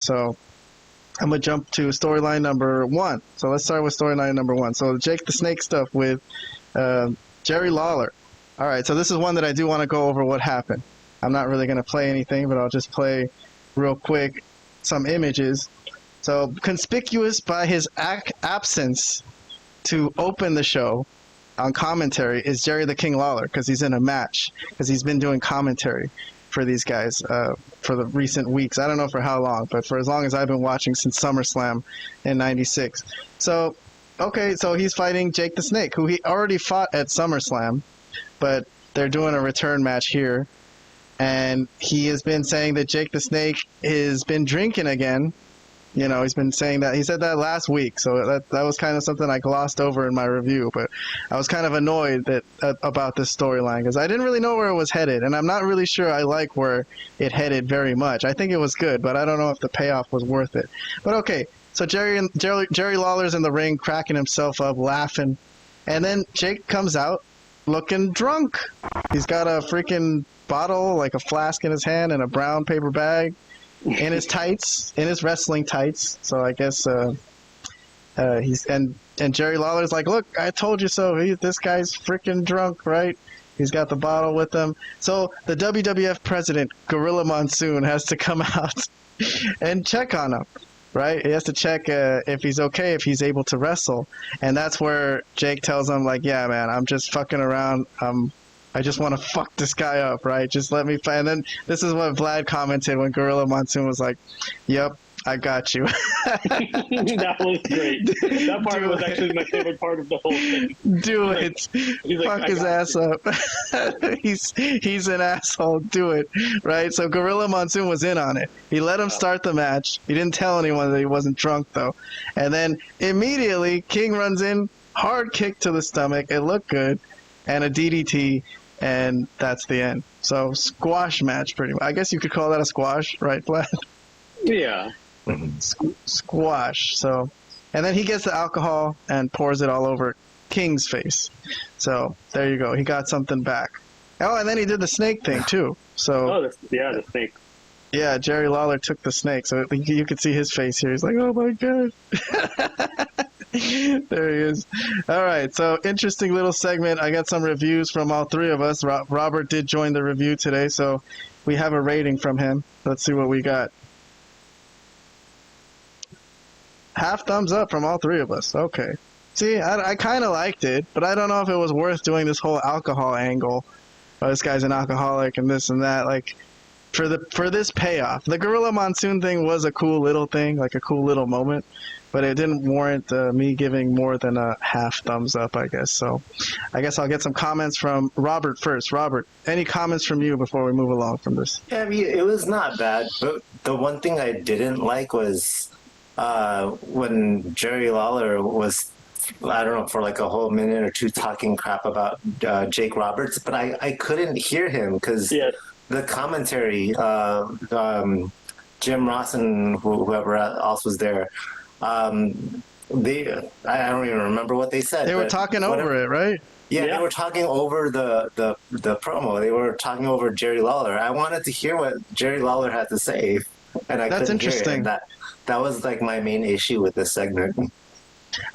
So I'm going to jump to storyline number 1. So let's start with storyline number 1. So Jake the Snake stuff with Jerry Lawler. All right, so this is one that I do want to go over what happened. I'm not really going to play anything, but I'll just play real quick some images. So conspicuous by his absence to open the show on commentary is Jerry the King Lawler, because he's in a match, because he's been doing commentary for these guys for the recent weeks. I don't know for how long, but for as long as I've been watching since SummerSlam in '96. So, okay, so he's fighting Jake the Snake, who he already fought at SummerSlam, but they're doing a return match here. And he has been saying that Jake the Snake has been drinking again. You know, he's been saying that. He said that last week, so that was kind of something I glossed over in my review. But I was kind of annoyed about this storyline because I didn't really know where it was headed, and I'm not really sure I like where it headed very much. I think it was good, but I don't know if the payoff was worth it. But okay, so Jerry Lawler's in the ring, cracking himself up, laughing, and then Jake comes out looking drunk. He's got a freaking bottle, like a flask in his hand, and a brown paper bag. In his tights, in his wrestling tights. So I guess he's and Jerry Lawler's like, look, I told you so. This guy's freaking drunk, right? He's got the bottle with him. So the WWF president, Gorilla Monsoon, has to come out and check on him, right? He has to check if he's okay, if he's able to wrestle. And that's where Jake tells him, like, yeah, man, I'm just fucking around. I just want to fuck this guy up, right? Just let me fight. And then this is what Vlad commented when Gorilla Monsoon was like, yep, I got you. That was great. That part was actually my favorite part of the whole thing. Do it. Fuck his ass up. He's an asshole. Do it. Right? So Gorilla Monsoon was in on it. He let him start the match. He didn't tell anyone that he wasn't drunk, though. And then immediately, King runs in, hard kick to the stomach. It looked good. And a DDT. And that's the end. So squash match, pretty much. I guess you could call that a squash, right, Vlad? Yeah. Squash. So, and then he gets the alcohol and pours it all over King's face. So there you go. He got something back. Oh, and then he did the snake thing too. So the snake. Yeah, Jerry Lawler took the snake. So you could see his face here. He's like, oh my god. There he is. All right, so interesting little segment. I got some reviews from all three of us. Robert did join the review today, so we have a rating from him. Let's see what we got. Half thumbs up from all three of us. Okay. See, I kind of liked it, but I don't know if it was worth doing this whole alcohol angle. Oh, this guy's an alcoholic and this and that. Like, for this payoff. The Gorilla Monsoon thing was a cool little thing, like a cool little moment. But it didn't warrant me giving more than a half thumbs up, I guess. So I guess I'll get some comments from Robert first. Robert, any comments from you before we move along from this? Yeah, I mean, it was not bad. But the one thing I didn't like was when Jerry Lawler was, I don't know, for like a whole minute or two talking crap about Jake Roberts. But I couldn't hear him because the commentary, Jim Ross and whoever else was there, I don't even remember what they said. They were talking over it, right? Yeah, they were talking over the promo. They were talking over Jerry Lawler. I wanted to hear what Jerry Lawler had to say, and I couldn't hear it. And that was like my main issue with this segment.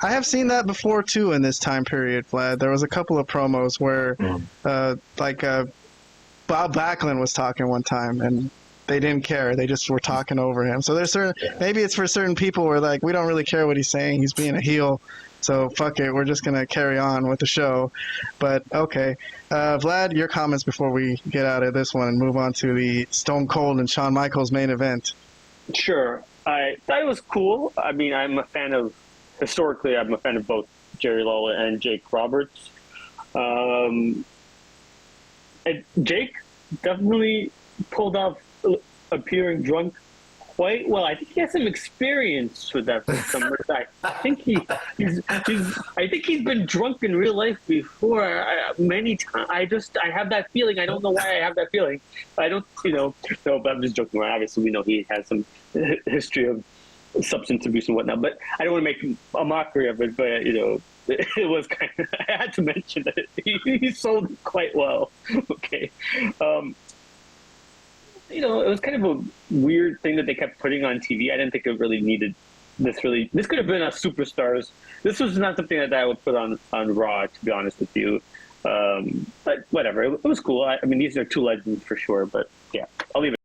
I have seen that before too in this time period, Vlad. There was a couple of promos where, Bob Backlund was talking one time, and they didn't care. They just were talking over him. So there's maybe it's for certain people where like we don't really care what he's saying. He's being a heel, so fuck it. We're just gonna carry on with the show. But okay, Vlad, your comments before we get out of this one and move on to the Stone Cold and Shawn Michaels main event. Sure, I thought it was cool. I mean, historically, I'm a fan of both Jerry Lawler and Jake Roberts. And Jake definitely pulled off appearing drunk quite well. I think he has some experience with that from some respect. I think he's been drunk in real life before many times. I have that feeling. I don't know why I have that feeling. I don't, no, but I'm just joking around. Obviously, we know he has some history of substance abuse and whatnot, but I don't want to make a mockery of it, but, it was kind of, I had to mention that he sold it quite well. Okay. it was kind of a weird thing that they kept putting on TV. I didn't think it really needed this. This could have been a superstars. This was not something that I would put on Raw, to be honest with you. But whatever, it was cool. I mean, these are two legends for sure. But yeah, I'll leave it.